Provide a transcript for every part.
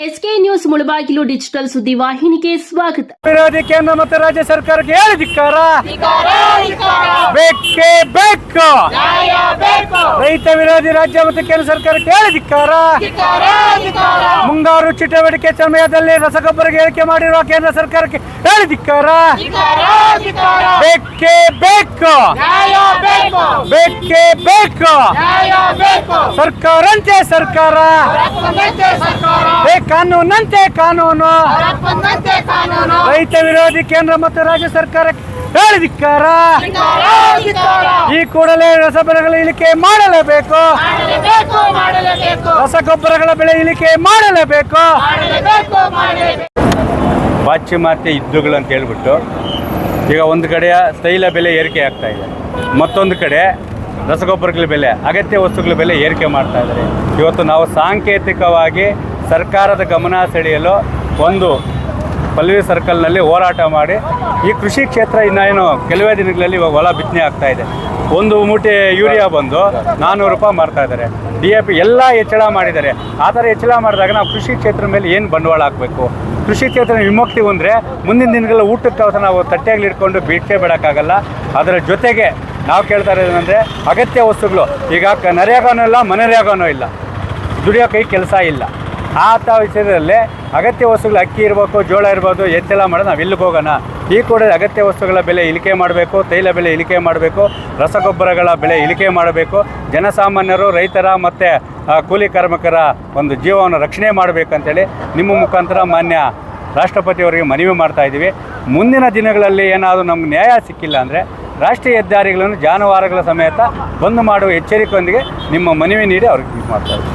SK news Mulbagal digital ಸುದ್ದಿ ವಾಹಿನಿಗೆ ಸ್ವಾಗತ. ವಿರೋಧಿ ಕೇಂದ್ರ ಮತ್ತು ರಾಜ್ಯ ಸರ್ಕಾರಕ್ಕೆ ಹೇಳಿ ಧಿಕ್ಕಾರ. ಬೇಕೇ ಬೇಕು. ರೈತ ವಿರೋಧಿ ರಾಜ್ಯ ಮತ್ತು ಕೇಂದ್ರ ಸರ್ಕಾರಕ್ಕೆ ಹೇಳಿ ಧಿಕ್ಕಾರ. ಮುಂಗಾರು ಚಟುವಟಿಕೆ ಸಮಯದಲ್ಲಿ ರಸಗೊಬ್ಬರ ಏರಿಕೆ ಮಾಡಿರುವ ಕೇಂದ್ರ ಸರ್ಕಾರಕ್ಕೆ ಹೇಳಿ ಧಿಕ್ಕಾರ. ಬೇಕೇ ಬೇಕು. ಬೇಕೇ ಬೇಕು. ಸರ್ಕಾರಂತೆ ಸರ್ಕಾರ, ಕಾನೂನಂತೆ ಕಾನೂನು. ರೈತ ವಿರೋಧಿ ಕೇಂದ್ರ ಮತ್ತು ರಾಜ್ಯ ಸರ್ಕಾರಕ್ಕೆ ಹೇಳಿ ಧಿಕ್ಕಾರ. ಈ ಕೂಡಲೇ ರಸಗೊಬ್ಬರಗಳ ಇಳಿಕೆ ಮಾಡಲೇಬೇಕು. ರಸಗೊಬ್ಬರಗಳ ಬೆಲೆ ಇಳಿಕೆ ಮಾಡಲೇಬೇಕು. ಪಾಶ್ಚಿಮಾತ್ಯ ಯುದ್ಧಗಳು ಅಂತ ಹೇಳ್ಬಿಟ್ಟು ಈಗ ಒಂದು ಕಡೆ ತೈಲ ಬೆಲೆ ಏರಿಕೆ ಆಗ್ತಾ ಇದೆ, ಮತ್ತೊಂದು ಕಡೆ ರಸಗೊಬ್ಬರಗಳ ಬೆಲೆ, ಅಗತ್ಯ ವಸ್ತುಗಳ ಬೆಲೆ ಏರಿಕೆ ಮಾಡ್ತಾ ಇದ್ದಾರೆ. ಇವತ್ತು ನಾವು ಸಾಂಕೇತಿಕವಾಗಿ ಸರ್ಕಾರದ ಗಮನ ಸೆಳೆಯಲು ಒಂದು ಪಲ್ವಿ ಸರ್ಕಲ್ನಲ್ಲಿ ಹೋರಾಟ ಮಾಡಿ ಈ ಕೃಷಿ ಕ್ಷೇತ್ರ ಇನ್ನೇನು ಕೆಲವೇ ದಿನಗಳಲ್ಲಿ ಇವಾಗ ಹೊಲ ಬಿತ್ತನೆ ಆಗ್ತಾ ಇದೆ. ಒಂದು ಮೂಟೆ ಯೂರಿಯಾ ಬಂದು 400 ರೂಪಾಯಿ ಮಾರ್ತಾ ಇದ್ದಾರೆ. DAP ಎಲ್ಲ ಹೆಚ್ಚಳ ಮಾಡಿದ್ದಾರೆ. ಆ ಥರ ಹೆಚ್ಚಳ ಮಾಡಿದಾಗ ನಾವು ಕೃಷಿ ಕ್ಷೇತ್ರದ ಮೇಲೆ ಏನು ಬಂಡವಾಳ ಹಾಕಬೇಕು? ಕೃಷಿ ಕ್ಷೇತ್ರ ವಿಮುಕ್ತಿ ಅಂದರೆ ಮುಂದಿನ ದಿನಗಳ ಊಟಕ್ಕೆ ಅವತ್ತು ನಾವು ತಟ್ಟೆಗಳು ಇಟ್ಕೊಂಡು ಬಿಟ್ಟೇ ಬಿಡೋಕ್ಕಾಗಲ್ಲ. ಅದರ ಜೊತೆಗೆ ನಾವು ಕೇಳ್ತಾ ಇರೋದೇನೆಂದರೆ ಅಗತ್ಯ ವಸ್ತುಗಳು. ಈಗ ನರೇಗಾನೂ ಇಲ್ಲ, ಮನರೇಗಾನೂ ಇಲ್ಲ, ದುಡಿಯೋಕೆ ಕೆಲಸ ಇಲ್ಲ. ಆ ವಿಷಯದಲ್ಲಿ ಅಗತ್ಯ ವಸ್ತುಗಳು ಅಕ್ಕಿ ಇರಬೇಕು, ಜೋಳ ಇರ್ಬೋದು, ಹೆಚ್ಚಳ ಮಾಡೋದು ನಾವು ಎಲ್ಲಿಗೆ ಹೋಗೋಣ? ಈ ಕೂಡ ಅಗತ್ಯ ವಸ್ತುಗಳ ಬೆಲೆ ಇಳಿಕೆ ಮಾಡಬೇಕು, ತೈಲ ಬೆಲೆ ಇಳಿಕೆ ಮಾಡಬೇಕು, ರಸಗೊಬ್ಬರಗಳ ಬೆಲೆ ಇಳಿಕೆ ಮಾಡಬೇಕು. ಜನಸಾಮಾನ್ಯರು, ರೈತರ ಮತ್ತು ಕೂಲಿ ಕಾರ್ಮಿಕರ ಒಂದು ಜೀವವನ್ನು ರಕ್ಷಣೆ ಮಾಡಬೇಕಂತೇಳಿ ನಿಮ್ಮ ಮುಖಾಂತರ ಮಾನ್ಯ ರಾಷ್ಟ್ರಪತಿಯವರಿಗೆ ಮನವಿ ಮಾಡ್ತಾಯಿದ್ದೀವಿ. ಮುಂದಿನ ದಿನಗಳಲ್ಲಿ ಏನಾದರೂ ನಮ್ಗೆ ನ್ಯಾಯ ಸಿಕ್ಕಿಲ್ಲ ಅಂದರೆ ರಾಷ್ಟ್ರೀಯ ಹೆದ್ದಾರಿಗಳನ್ನು ಜಾನುವಾರುಗಳ ಸಮೇತ ಬಂದ್ ಮಾಡುವ ಎಚ್ಚರಿಕೆಯೊಂದಿಗೆ ನಿಮ್ಮ ಮನವಿ ನೀಡಿ ಅವ್ರಿಗೆ ಮಾಡ್ತಾಯಿದ್ದೀವಿ.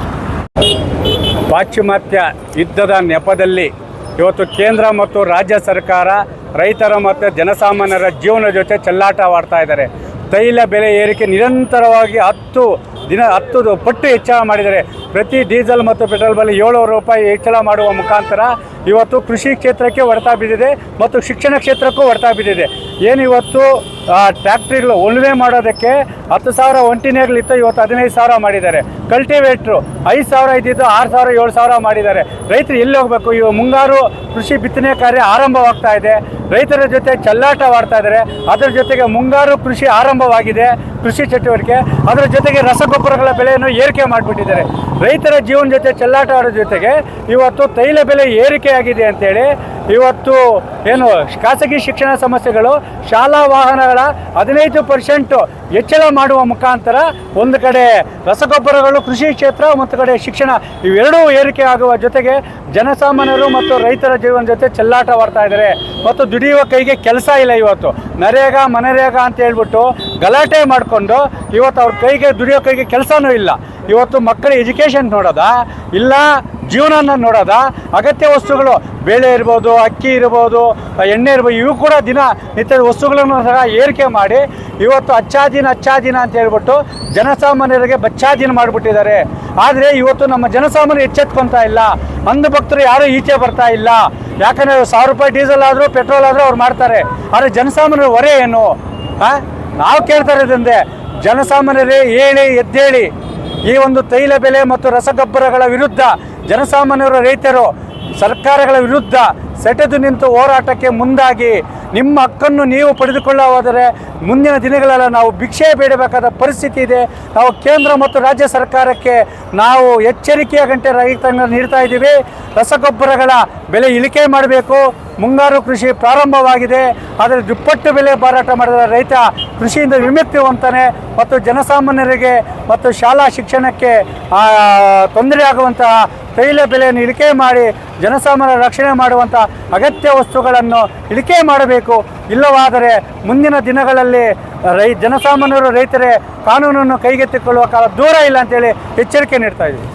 ಪಾಶ್ಚಿಮಾತ್ಯ ಯುದ್ಧದ ನೆಪದಲ್ಲಿ ಇವತ್ತು ಕೇಂದ್ರ ಮತ್ತು ರಾಜ್ಯ ಸರ್ಕಾರ ರೈತರ ಮತ್ತು ಜನಸಾಮಾನ್ಯರ ಜೀವನ ಜೊತೆ ಚೆಲ್ಲಾಟವಾಡ್ತಾ ಇದ್ದಾರೆ. ತೈಲ ಬೆಲೆ ಏರಿಕೆ ನಿರಂತರವಾಗಿ 10 ಪಟ್ಟು ಹೆಚ್ಚಳ ಮಾಡಿದ್ದಾರೆ. ಪ್ರತಿ ಡೀಸೆಲ್ ಮತ್ತು ಪೆಟ್ರೋಲ್ ಬೆಲೆ 700 ರೂಪಾಯಿ ಹೆಚ್ಚಳ ಮಾಡುವ ಮುಖಾಂತರ ಇವತ್ತು ಕೃಷಿ ಕ್ಷೇತ್ರಕ್ಕೆ ಹೊಡೆತ ಬಿದ್ದಿದೆ ಮತ್ತು ಶಿಕ್ಷಣ ಕ್ಷೇತ್ರಕ್ಕೂ ಹೊಡೆತ ಬಿದ್ದಿದೆ. ಏನು ಇವತ್ತು ಟ್ಯಾಕ್ಟ್ರಿಗಳು ಉಳುಮೆ ಮಾಡೋದಕ್ಕೆ 10,000 ಒಂಟಿನೇಗಳಿತ್ತು, ಇವತ್ತು 15,000 ಮಾಡಿದ್ದಾರೆ. ಕಲ್ಟಿವೇಟ್ರು 5,000 ಇದ್ದಿದ್ದು 6,000 7,000 ಮಾಡಿದ್ದಾರೆ. ರೈತರು ಎಲ್ಲಿ ಹೋಗಬೇಕು? ಇವು ಮುಂಗಾರು ಕೃಷಿ ಬಿತ್ತನೆ ಕಾರ್ಯ ಆರಂಭವಾಗ್ತಾ ಇದೆ. ರೈತರ ಜೊತೆ ಚೆಲ್ಲಾಟವಾಡ್ತಾ ಇದ್ದಾರೆ. ಅದರ ಜೊತೆಗೆ ಮುಂಗಾರು ಕೃಷಿ ಆರಂಭವಾಗಿದೆ, ಕೃಷಿ ಚಟುವಟಿಕೆ. ಅದರ ಜೊತೆಗೆ ರಸಗೊಬ್ಬರಗಳ ಬೆಲೆಯನ್ನು ಏರಿಕೆ ಮಾಡಿಬಿಟ್ಟಿದ್ದಾರೆ. ರೈತರ ಜೀವನ ಜೊತೆ ಚೆಲ್ಲಾಟ ಆಡೋ ಜೊತೆಗೆ ಇವತ್ತು ತೈಲ ಬೆಲೆ ಏರಿಕೆಯಾಗಿದೆ ಅಂತೇಳಿ ಇವತ್ತು ಏನು ಖಾಸಗಿ ಶಿಕ್ಷಣ ಸಂಸ್ಥೆಗಳು ಶಾಲಾ ವಾಹನಗಳ 15% ಹೆಚ್ಚಳ ಮಾಡುವ ಮುಖಾಂತರ ಒಂದು ಕಡೆ ರಸಗೊಬ್ಬರಗಳು, ಕೃಷಿ ಕ್ಷೇತ್ರ ಮತ್ತು ಕಡೆ ಶಿಕ್ಷಣ ಇವೆರಡೂ ಏರಿಕೆ ಆಗುವ ಜೊತೆಗೆ ಜನಸಾಮಾನ್ಯರು ಮತ್ತು ರೈತರ ಜೀವನ ಜೊತೆ ಚೆಲ್ಲಾಟವಾಡ್ತಾ ಇದ್ದಾರೆ. ಮತ್ತು ದುಡಿಯುವ ಕೈಗೆ ಕೆಲಸ ಇಲ್ಲ. ಇವತ್ತು ನರೇಗಾ ಮನರೇಗಾ ಅಂತ ಹೇಳ್ಬಿಟ್ಟು ಗಲಾಟೆ ಮಾಡಿಕೊಂಡು ಇವತ್ತು ಅವ್ರ ಕೈಗೆ ದುಡಿಯೋ ಕೈಗೆ ಕೆಲಸನೂ ಇಲ್ಲ. ಇವತ್ತು ಮಕ್ಕಳ ಎಜುಕೇಷನ್ ನೋಡೋದಾ ಇಲ್ಲ ಜೀವನ ನೋಡೋದಾ? ಅಗತ್ಯ ವಸ್ತುಗಳು ಬೇಳೆ ಇರ್ಬೋದು, ಅಕ್ಕಿ ಇರ್ಬೋದು, ಎಣ್ಣೆ ಇರ್ಬೋದು, ಇವು ಕೂಡ ನಿತ್ಯದ ವಸ್ತುಗಳನ್ನು ಸಹ ಏರಿಕೆ ಮಾಡಿ ಇವತ್ತು ಅಚ್ಚಾದೀನ ಅಂತ ಹೇಳ್ಬಿಟ್ಟು ಜನಸಾಮಾನ್ಯರಿಗೆ ಬಚ್ಚಾದೀನ ಮಾಡಿಬಿಟ್ಟಿದ್ದಾರೆ. ಆದರೆ ಇವತ್ತು ನಮ್ಮ ಜನಸಾಮಾನ್ಯರು ಎಚ್ಚೆತ್ಕೊತಾ ಇಲ್ಲ. ಅಂಧ ಭಕ್ತರು ಯಾರೂ ಈಚೆ ಬರ್ತಾ ಇಲ್ಲ. ಯಾಕಂದರೆ 1,000 ರೂಪಾಯಿ ಡೀಸೆಲ್ ಆದರೂ ಪೆಟ್ರೋಲ್ ಆದರೂ ಅವ್ರು ಮಾಡ್ತಾರೆ. ಆದರೆ ಜನಸಾಮಾನ್ಯರ ಹೊರೆ ಏನು? ನಾವು ಕೇಳ್ತಾ ಇರೋದಂದ್ರೆ ಜನಸಾಮಾನ್ಯರೇ ಹೇಳಿ ಎದ್ದೇಳಿ. ಈ ಒಂದು ತೈಲ ಬೆಲೆ ಮತ್ತು ರಸಗೊಬ್ಬರಗಳ ವಿರುದ್ಧ ಜನಸಾಮಾನ್ಯರು, ರೈತರು ಸರ್ಕಾರಗಳ ವಿರುದ್ಧ ಸೆಟೆದು ನಿಂತು ಹೋರಾಟಕ್ಕೆ ಮುಂದಾಗಿ ನಿಮ್ಮ ಹಕ್ಕನ್ನು ನೀವು ಪಡೆದುಕೊಳ್ಳೋದಾದರೆ ಮುಂದಿನ ದಿನಗಳೆಲ್ಲ ನಾವು ಭಿಕ್ಷೆ ಬೇಡಬೇಕಾದ ಪರಿಸ್ಥಿತಿ ಇದೆ. ನಾವು ಕೇಂದ್ರ ಮತ್ತು ರಾಜ್ಯ ಸರ್ಕಾರಕ್ಕೆ ನಾವು ಎಚ್ಚರಿಕೆಯ ಗಂಟೆ ರೈತರನ್ನು ನೀಡ್ತಾ ಇದ್ದೀವಿ. ರಸಗೊಬ್ಬರಗಳ ಬೆಲೆ ಇಳಿಕೆ ಮಾಡಬೇಕು. ಮುಂಗಾರು ಕೃಷಿ ಪ್ರಾರಂಭವಾಗಿದೆ. ಅದರ ದುಪ್ಪಟ್ಟು ಬೆಲೆ ಮಾರಾಟ ಮಾಡಿದ ರೈತ ಕೃಷಿಯಿಂದ ವಿಮುಕ್ತಿ ಹೊಂದ್ತಾನೆ. ಮತ್ತು ಜನಸಾಮಾನ್ಯರಿಗೆ ಮತ್ತು ಶಾಲಾ ಶಿಕ್ಷಣಕ್ಕೆ ತೊಂದರೆ ಆಗುವಂತಹ ತೈಲ ಬೆಲೆಯನ್ನು ಇಳಿಕೆ ಮಾಡಿ ಜನಸಾಮಾನ್ಯರ ರಕ್ಷಣೆ ಮಾಡುವಂಥ ಅಗತ್ಯ ವಸ್ತುಗಳನ್ನು ಇಳಿಕೆ ಮಾಡಬೇಕು. ಇಲ್ಲವಾದರೆ ಮುಂದಿನ ದಿನಗಳಲ್ಲಿ ಜನಸಾಮಾನ್ಯರು, ರೈತರೇ ಕಾನೂನನ್ನು ಕೈಗೆತ್ತಿಕೊಳ್ಳುವ ಕಾಲ ದೂರ ಇಲ್ಲ ಅಂತೇಳಿ ಎಚ್ಚರಿಕೆ ನೀಡ್ತಾ ಇದ್ದೀವಿ.